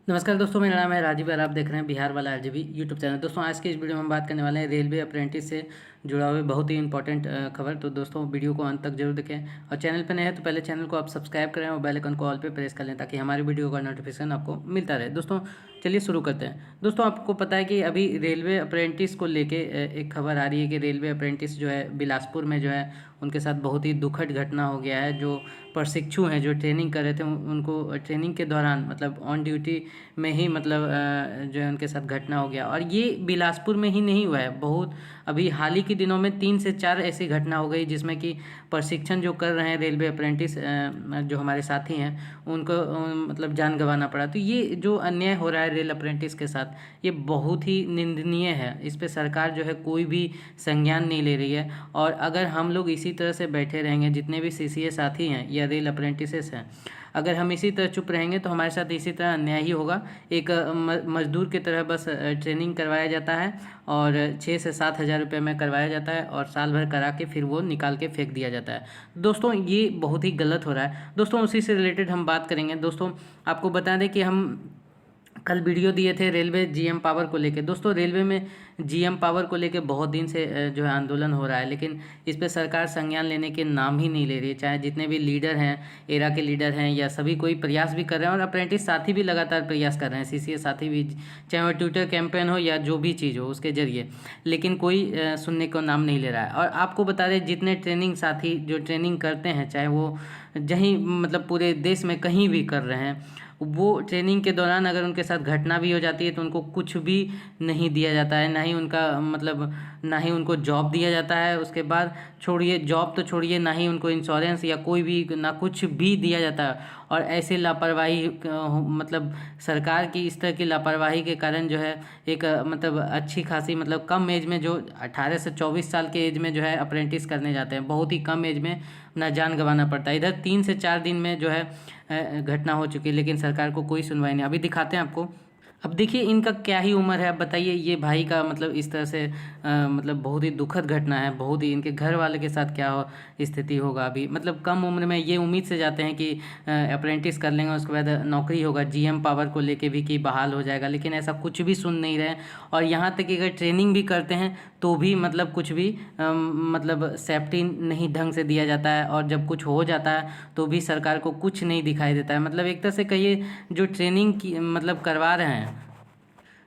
नमस्कार दोस्तों, मेरा नाम है राजीव और आप देख रहे हैं बिहार वाला आरजीबी यूट्यूब चैनल। दोस्तों आज के इस वीडियो में हम बात करने वाले हैं रेलवे अप्रेंटिस से जुड़ा हुआ बहुत ही इंपॉर्टेंट खबर। तो दोस्तों वीडियो को अंत तक जरूर देखें और चैनल पर नए हैं तो पहले चैनल को आप सब्सक्राइब करें और बेल आइकन को ऑल पे प्रेस कर लें ताकि हमारी वीडियो का नोटिफिकेशन आपको मिलता रहे। दोस्तों चलिए शुरू करते हैं। दोस्तों आपको पता है कि अभी रेलवे अप्रेंटिस को लेके एक खबर आ रही है कि रेलवे अप्रेंटिस जो है बिलासपुर में जो है उनके साथ बहुत ही दुखद घटना हो गया है। जो प्रशिक्षु हैं जो ट्रेनिंग कर रहे थे उनको ट्रेनिंग के दौरान मतलब ऑन ड्यूटी में ही मतलब जो है उनके साथ घटना हो गया। और ये बिलासपुर में ही नहीं हुआ है, बहुत अभी हाल ही के दिनों में 3 से 4 ऐसी घटना हो गई जिसमें कि प्रशिक्षण जो कर रहे हैं रेलवे अप्रेंटिस जो हमारे साथी हैं उनको मतलब जान गंवाना पड़ा। तो ये जो अन्याय हो रहा है रेल अप्रेंटिस के साथ ये बहुत ही निंदनीय है। इस पे सरकार जो है कोई भी संज्ञान नहीं ले रही है। और अगर हम लोग इसी तरह से बैठे रहेंगे, जितने भी सीसीए साथी हैं या रेल अप्रेंटिसेस हैं, अगर हम इसी तरह चुप रहेंगे तो हमारे साथ इसी तरह अन्याय ही होगा। एक मजदूर की तरह बस ट्रेनिंग करवाया जाता है और 6 से 7 हज़ार रुपये में करवाया जाता है और साल भर करा के फिर वो निकाल के फेंक दिया जाता है। दोस्तों ये बहुत ही गलत हो रहा है। दोस्तों उसी से रिलेटेड हम बात करेंगे। दोस्तों आपको बता दें कि हम कल वीडियो दिए थे रेलवे जीएम पावर को लेके। दोस्तों रेलवे में जीएम पावर को लेके बहुत दिन से जो है आंदोलन हो रहा है, लेकिन इस पे सरकार संज्ञान लेने के नाम ही नहीं ले रही है। चाहे जितने भी लीडर हैं, एरा के लीडर हैं या सभी कोई प्रयास भी कर रहे हैं और अप्रेंटिस साथी भी लगातार प्रयास कर रहे हैं, सीसीए साथी भी, चाहे वो ट्विटर कैंपेन हो या जो भी चीज़ हो उसके जरिए, लेकिन कोई सुनने को नाम नहीं ले रहा है। और आपको बता दें जितने ट्रेनिंग साथी जो ट्रेनिंग करते हैं, चाहे वो जहीं मतलब पूरे देश में कहीं भी कर रहे हैं, वो ट्रेनिंग के दौरान अगर उनके साथ घटना भी हो जाती है तो उनको कुछ भी नहीं दिया जाता है, ना ही उनका मतलब ना ही उनको जॉब दिया जाता है। उसके बाद छोड़िए जॉब तो छोड़िए, ना ही उनको इंश्योरेंस या कोई भी ना कुछ भी दिया जाता है। और ऐसे लापरवाही मतलब सरकार की इस तरह की लापरवाही के कारण जो है एक मतलब अच्छी खासी मतलब कम एज में जो 18 से 24 साल के एज में जो है अप्रेंटिस करने जाते हैं, बहुत ही कम एज में अपना जान गंवाना पड़ता है। इधर 3 से 4 दिन में जो है घटना हो चुकी है, लेकिन सरकार को कोई सुनवाई नहीं। अभी दिखाते हैं आपको। अब देखिए इनका क्या ही उम्र है, अब बताइए ये भाई का मतलब इस तरह से मतलब बहुत ही दुखद घटना है। बहुत ही इनके घर वाले के साथ क्या स्थिति होगा अभी, मतलब कम उम्र में ये उम्मीद से जाते हैं कि अप्रेंटिस कर लेंगे उसके बाद नौकरी होगा, जीएम पावर को लेके भी कि बहाल हो जाएगा, लेकिन ऐसा कुछ भी सुन नहीं रहे। और यहाँ तक कि अगर ट्रेनिंग भी करते हैं तो भी मतलब कुछ भी मतलब सेफ्टी नहीं ढंग से दिया जाता है। और जब कुछ हो जाता है तो भी सरकार को कुछ नहीं दिखाई देता है। मतलब एक तरह से कहिए जो ट्रेनिंग की मतलब करवा रहे हैं,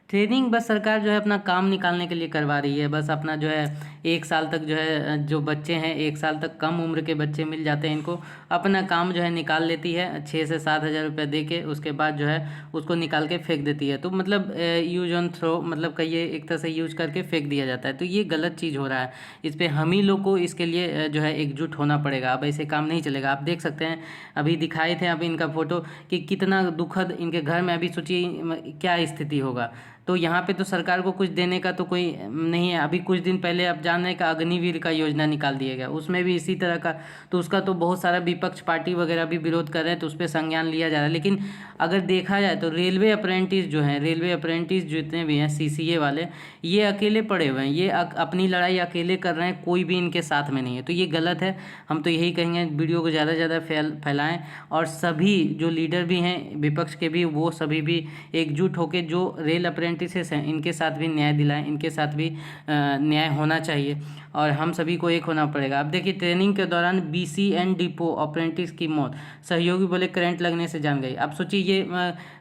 ट्रेनिंग बस सरकार जो है अपना काम निकालने के लिए करवा रही है। बस अपना जो है 1 साल तक जो है जो बच्चे हैं 1 साल तक कम उम्र के बच्चे मिल जाते हैं इनको, अपना काम जो है निकाल लेती है 6 से 7 हज़ार रुपये दे के। उसके बाद जो है उसको निकाल के फेंक देती है। तो मतलब यूज ऑन थ्रो मतलब कहिए एक तरह से यूज करके फेंक दिया जाता है। तो ये गलत चीज़ हो रहा है। इस पर हम ही लोग को इसके लिए जो है एकजुट होना पड़ेगा। अब ऐसे काम नहीं चलेगा। आप देख सकते हैं अभी दिखाए थे अभी इनका फोटो कि कितना दुखद इनके घर में, अभी सोचिए क्या स्थिति होगा। तो यहाँ पे तो सरकार को कुछ देने का तो कोई नहीं है। अभी कुछ दिन पहले आप जान रहे हैं कि अग्निवीर का योजना निकाल दिया गया, उसमें भी इसी तरह का, तो उसका तो बहुत सारा विपक्ष पार्टी वगैरह भी विरोध कर रहे हैं, तो उस पर संज्ञान लिया जा रहा है। लेकिन अगर देखा जाए तो रेलवे अप्रेंटिस जो हैं, रेलवे अप्रेंटिस जितने भी हैं सीसीए वाले, ये अकेले पड़े हुए हैं। ये अपनी लड़ाई अकेले कर रहे हैं, कोई भी इनके साथ में नहीं है। तो ये गलत है। हम तो यही कहेंगे वीडियो को ज़्यादा से ज़्यादा फैलाएँ और सभी जो लीडर भी हैं विपक्ष के भी, वो सभी भी एकजुट होकर जो रेल अप्रेंटिसेस हैं इनके साथ भी न्याय दिलाएं, इनके साथ भी न्याय होना चाहिए और हम सभी को एक होना पड़ेगा। अब देखिए ट्रेनिंग के दौरान बीसीएन डिपो अप्रेंटिस की मौत, सहयोगी बोले करंट लगने से जान गई। अब सोचिए ये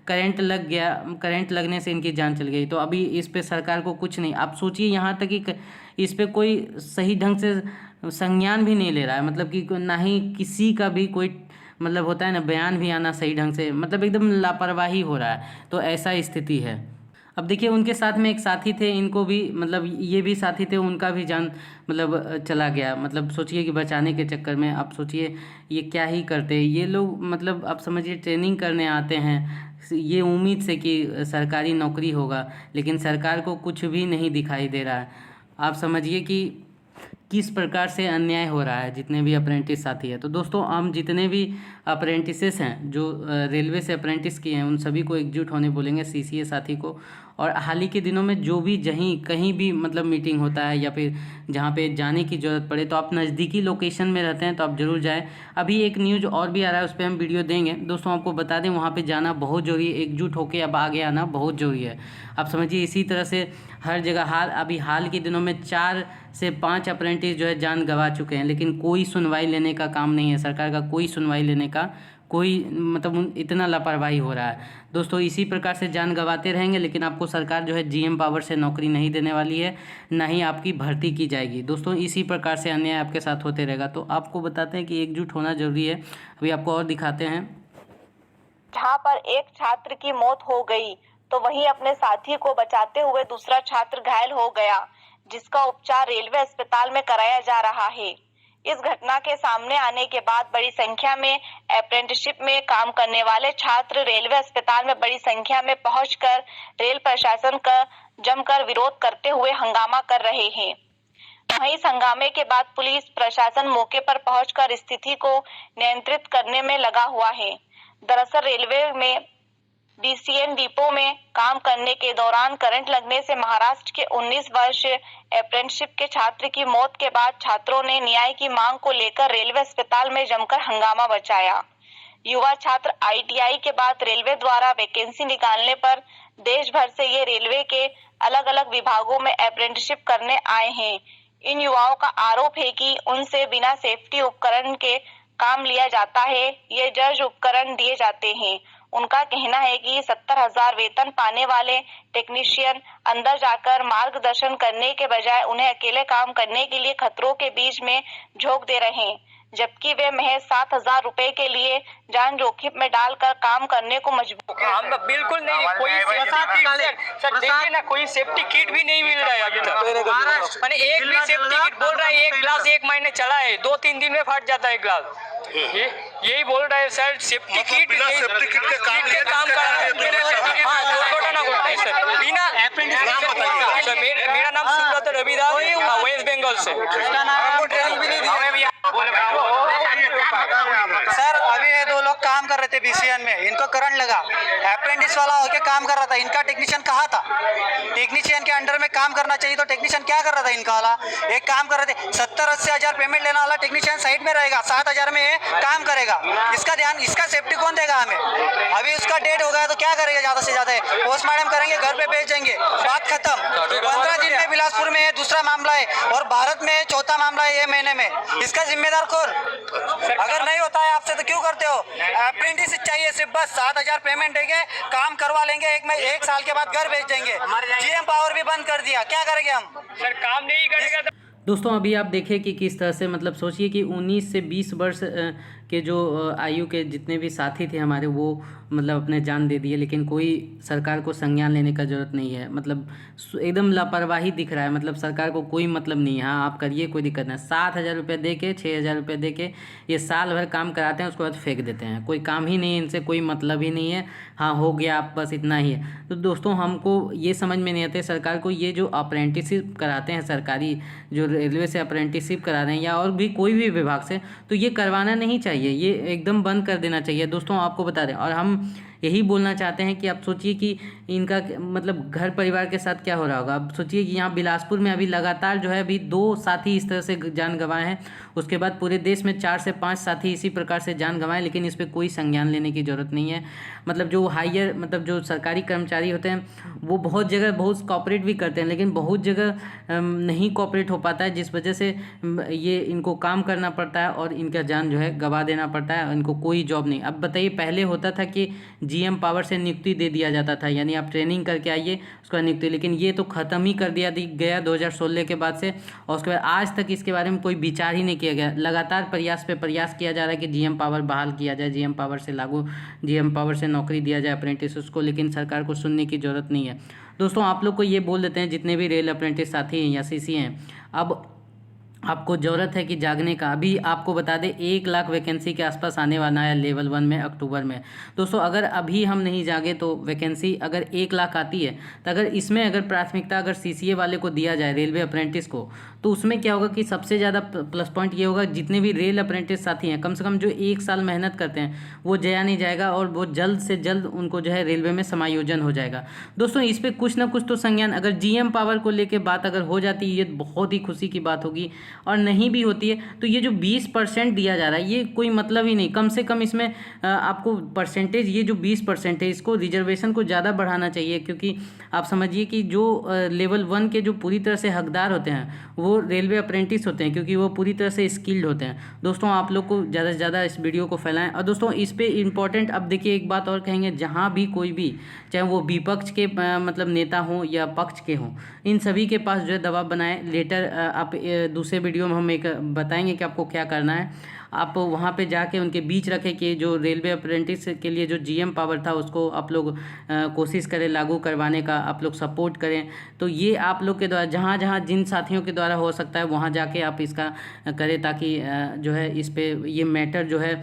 करंट लग गया, करंट लगने से इनकी जान चल गई। तो अभी इस पे सरकार को कुछ नहीं। आप सोचिए यहाँ तक कि इस पे कोई सही ढंग से संज्ञान भी नहीं ले रहा है, मतलब कि ना ही किसी का भी कोई मतलब होता है ना बयान भी आना सही ढंग से, मतलब एकदम लापरवाही हो रहा है। तो ऐसा स्थिति है। अब देखिए उनके साथ में एक साथी थे, इनको भी मतलब ये भी साथी थे, उनका भी जान मतलब चला गया। मतलब सोचिए कि बचाने के चक्कर में, आप सोचिए ये क्या ही करते ये लोग। मतलब आप समझिए ट्रेनिंग करने आते हैं ये उम्मीद से कि सरकारी नौकरी होगा, लेकिन सरकार को कुछ भी नहीं दिखाई दे रहा है। आप समझिए कि किस प्रकार से अन्याय हो रहा है जितने भी अप्रेंटिस साथी है। तो दोस्तों हम जितने भी अप्रेंटिसेस हैं जो रेलवे से अप्रेंटिस किए हैं, उन सभी को एकजुट होने बोलेंगे, सीसीए साथी को। और हाल ही के दिनों में जो भी कहीं भी मतलब मीटिंग होता है या फिर जहाँ पे जाने की ज़रूरत पड़े, तो आप नज़दीकी लोकेशन में रहते हैं तो आप ज़रूर जाएं। अभी एक न्यूज़ और भी आ रहा है, उस पर हम वीडियो देंगे। दोस्तों आपको बता दें, वहाँ पे जाना बहुत ज़रूरी है, एकजुट होकर अब आगे आना बहुत ज़रूरी है। आप समझिए, इसी तरह से हर जगह हाल के दिनों में 4 से 5 अप्रेंटिस जो है जान गंवा चुके हैं, लेकिन कोई सुनवाई लेने का काम नहीं है सरकार का, कोई सुनवाई लेने का कोई मतलब इतना लापरवाही हो रहा है। दोस्तों इसी प्रकार से जान गंवाते रहेंगे, लेकिन आपको सरकार जो है जीएम पावर से नौकरी नहीं देने वाली है, ना ही आपकी भर्ती की जाएगी। दोस्तों इसी प्रकार से अन्याय आपके साथ होते रहेगा। तो आपको बताते हैं कि एकजुट होना जरूरी है। अभी आपको और दिखाते हैं। जहां पर एक छात्र की मौत हो गई तो वहीं अपने साथी को बचाते हुए दूसरा छात्र घायल हो गया, जिसका उपचार रेलवे अस्पताल में कराया जा रहा है। इस घटना के सामने आने के बाद बड़ी संख्या में अप्रेंटिसशिप में काम करने वाले छात्र रेलवे अस्पताल में बड़ी संख्या में पहुंचकर रेल प्रशासन का जमकर विरोध करते हुए हंगामा कर रहे हैं। वहीं इस हंगामे के बाद पुलिस प्रशासन मौके पर पहुंचकर स्थिति को नियंत्रित करने में लगा हुआ है। दरअसल रेलवे में बीसीएन डिपो में काम करने के दौरान करंट लगने से महाराष्ट्र के 19 वर्ष अप्रेंटिसशिप के छात्र की मौत के बाद छात्रों ने न्याय की मांग को लेकर रेलवे अस्पताल में जमकर हंगामा मचाया। युवा छात्र आईटीआई के बाद रेलवे द्वारा वैकेंसी निकालने पर देश भर से ये रेलवे के अलग अलग विभागों में अप्रेंटिसशिप करने आए हैं। इन युवाओं का आरोप है कि उनसे बिना सेफ्टी उपकरण के काम लिया जाता है, ये जर्ज उपकरण दिए जाते हैं। उनका कहना है कि 70,000 वेतन पाने वाले टेक्नीशियन अंदर जाकर मार्गदर्शन करने के बजाय उन्हें अकेले काम करने के लिए खतरों के बीच में झोंक दे रहे हैं, जबकि वे महज 7,000 रुपए के लिए जान जोखिम में डालकर काम करने को मजबूर हैं। हम बिल्कुल नहीं, कोई सर देखिए ना, कोई सेफ्टी किट भी नहीं मिल रहा है अभी तक। मैंने एक भी सेफ्टी किट बोल रहा है, एक ग्लास 1 महीने चला है, 2-3 दिन में फट जाता है ग्लास। यही बोल रहा है सर, सेफ्टी किट के काम कर रहा है। मेरा नाम सुब्रत रविदास, वेस्ट बंगाल से। सर अभी ये 2 लोग काम कर रहे थे बीसीएन में, इनको करंट लगा, अप्रेंटिस वाला होके काम कर रहा था। इनका टेक्नीशियन कहाँ था? टेक्नीशियन के अंडर में काम करना चाहिए, तो टेक्नीशियन क्या कर रहा था? इनका वाला एक काम कर रहे थे, 70-80 हजार पेमेंट लेने वाला टेक्नीशियन साइड में रहेगा, 7,000 में काम करेगा। इसका ध्यान, इसका सेफ्टी कौन देगा हमें? अभी उसका डेट हो गया तो क्या करेगा? ज्यादा से ज्यादा पोस्टमार्टम करेंगे, घर पे भेज देंगे, बात खत्म। 15 दिन में बिलासपुर में दूसरा मामला है और भारत में चौथा मामला है ये महीने में। इसका जिम्मेदार कौन? अगर नहीं होता है आपसे तो क्यों करते हो? अप्रेंटिस चाहिए सिर्फ, बस 7,000 पेमेंट देंगे, काम करवा लेंगे, एक साल के बाद घर भेज देंगे। जीएम पावर भी बंद कर दिया, क्या करेंगे हम? सर काम नहीं करेगा। दोस्तों अभी आप देखें कि किस तरह से मतलब सोचिए कि 19 से 20 वर्ष के जो आयु के जितने भी साथी थे हमारे, वो मतलब अपने जान दे दिए, लेकिन कोई सरकार को संज्ञान लेने का ज़रूरत नहीं है। मतलब एकदम लापरवाही दिख रहा है, मतलब सरकार को कोई मतलब नहीं है। हाँ आप करिए, कोई दिक्कत नहीं। 7,000 रुपये दे के, 6,000 रुपये दे के ये साल भर काम कराते हैं, उसके बाद फेंक देते हैं। कोई काम ही नहीं है इनसे, कोई मतलब ही नहीं है। हाँ हो गया, आप बस इतना ही है। तो दोस्तों हमको ये समझ में नहीं आते सरकार को, ये जो अप्रेंटिसशिप कराते हैं सरकारी, जो रेलवे से अप्रेंटिसशिप करा रहे हैं या और भी कोई भी विभाग से, तो ये करवाना नहीं चाहिए, ये एकदम बंद कर देना चाहिए। दोस्तों आपको बता दें, और हम यही बोलना चाहते हैं कि आप सोचिए कि इनका मतलब घर परिवार के साथ क्या हो रहा होगा। अब सोचिए कि यहाँ बिलासपुर में अभी लगातार जो है अभी 2 साथी इस तरह से जान गंवाए हैं, उसके बाद पूरे देश में 4 से 5 साथी इसी प्रकार से जान गंवाए, लेकिन इस पर कोई संज्ञान लेने की ज़रूरत नहीं है। मतलब जो हायर मतलब जो सरकारी कर्मचारी होते हैं वो बहुत जगह बहुत कॉपरेट भी करते हैं, लेकिन बहुत जगह नहीं कॉपरेट हो पाता है, जिस वजह से ये इनको काम करना पड़ता है और इनका जान जो है गंवा देना पड़ता है, इनको कोई जॉब नहीं। अब बताइए, पहले होता था कि जीएम पावर से नियुक्ति दे दिया जाता था, यानी आप ट्रेनिंग करके आइए उसका नियुक्ति, लेकिन ये तो ख़त्म ही कर दिया गया 2016 के बाद से, और उसके बाद आज तक इसके बारे में कोई विचार ही नहीं किया गया। लगातार प्रयास पे प्रयास किया जा रहा है कि जीएम पावर बहाल किया जाए, जीएम पावर से जीएम पावर से नौकरी दिया जाए अप्रेंटिस को, लेकिन सरकार को सुनने की ज़रूरत नहीं है। दोस्तों आप लोग को ये बोल देते हैं, जितने भी रेल अप्रेंटिस साथी हैं या सीसी हैं, अब आपको ज़रूरत है कि जागने का। अभी आपको बता दें 1 लाख वैकेंसी के आसपास आने वाला है लेवल 1 में अक्टूबर में। दोस्तों अगर अभी हम नहीं जागे तो वैकेंसी अगर 1 लाख आती है, तो अगर इसमें अगर प्राथमिकता अगर सीसीए वाले को दिया जाए, रेलवे अप्रेंटिस को, तो उसमें क्या होगा कि सबसे ज़्यादा प्लस पॉइंट ये होगा, जितने भी रेल अप्रेंटिस साथी हैं कम से कम जो 1 साल मेहनत करते हैं वो जया नहीं जाएगा और वो जल्द से जल्द उनको जो है रेलवे में समायोजन हो जाएगा। दोस्तों इस पर कुछ ना कुछ तो संज्ञान, अगर जीएम पावर को लेके बात अगर हो जाती है ये बहुत ही खुशी की बात होगी, और नहीं भी होती है तो ये जो 20% दिया जा रहा है ये कोई मतलब ही नहीं। कम से कम इसमें आपको परसेंटेज, ये जो 20% है इसको रिजर्वेशन को ज़्यादा बढ़ाना चाहिए, क्योंकि आप समझिए कि जो लेवल 1 के जो पूरी तरह से हकदार होते हैं वो रेलवे अप्रेंटिस होते हैं, क्योंकि वो पूरी तरह से स्किल्ड होते हैं। दोस्तों आप लोग को ज़्यादा से ज़्यादा इस वीडियो को फैलाएं। और दोस्तों इस पे इम्पॉर्टेंट, अब देखिए एक बात और कहेंगे, जहाँ भी कोई भी, चाहे वो विपक्ष के मतलब नेता हों या पक्ष के हों, इन सभी के पास जो है दबाव बनाएं। लेटर आप दूसरे वीडियो में हम एक बताएंगे कि आपको क्या करना है। आप वहाँ पे जाके उनके बीच रखें कि जो रेलवे अप्रेंटिस के लिए जो जीएम पावर था उसको आप लोग कोशिश करें लागू करवाने का, आप लोग सपोर्ट करें। तो ये आप लोग के द्वारा जहाँ जहाँ जिन साथियों के द्वारा हो सकता है वहाँ जाके आप इसका करें, ताकि जो है इस पे ये मैटर जो है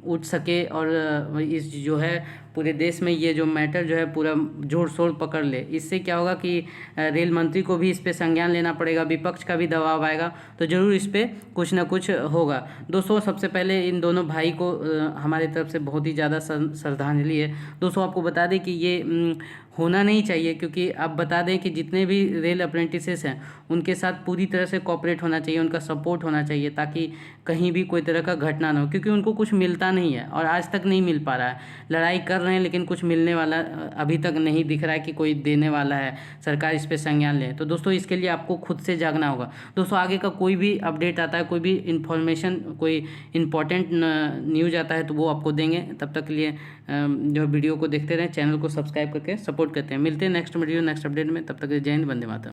उठ सके और इस जो है पूरे देश में ये जो मैटर जो है पूरा जोर शोर पकड़ ले। इससे क्या होगा कि रेल मंत्री को भी इस पे संज्ञान लेना पड़ेगा, विपक्ष का भी दबाव आएगा, तो ज़रूर इस पे कुछ ना कुछ होगा। दोस्तों सबसे पहले इन दोनों भाई को हमारी तरफ से बहुत ही ज़्यादा श्रद्धांजलि है। दोस्तों आपको बता दें कि ये होना नहीं चाहिए, क्योंकि आप बता दें कि जितने भी रेल अप्रेंटिसेस हैं उनके साथ पूरी तरह से कोऑपरेट होना चाहिए, उनका सपोर्ट होना चाहिए, ताकि कहीं भी कोई तरह का घटना ना हो, क्योंकि उनको कुछ मिलता नहीं है और आज तक नहीं मिल पा रहा है। लड़ाई कर रहे हैं लेकिन कुछ मिलने वाला अभी तक नहीं दिख रहा है कि कोई देने वाला है, सरकार इस पर संज्ञान ले। तो दोस्तों इसके लिए आपको खुद से जागना होगा। दोस्तों आगे का कोई भी अपडेट आता है, कोई भी इन्फॉर्मेशन, कोई इम्पॉर्टेंट न्यूज़ आता है तो वो आपको देंगे। तब तक के लिए जो वीडियो को देखते रहें, चैनल को सब्सक्राइब करके सपोर्ट करते हैं। मिलते हैं नेक्स्ट वीडियो नेक्स्ट अपडेट में, तब तक जय हिंद, वंदे मातरम।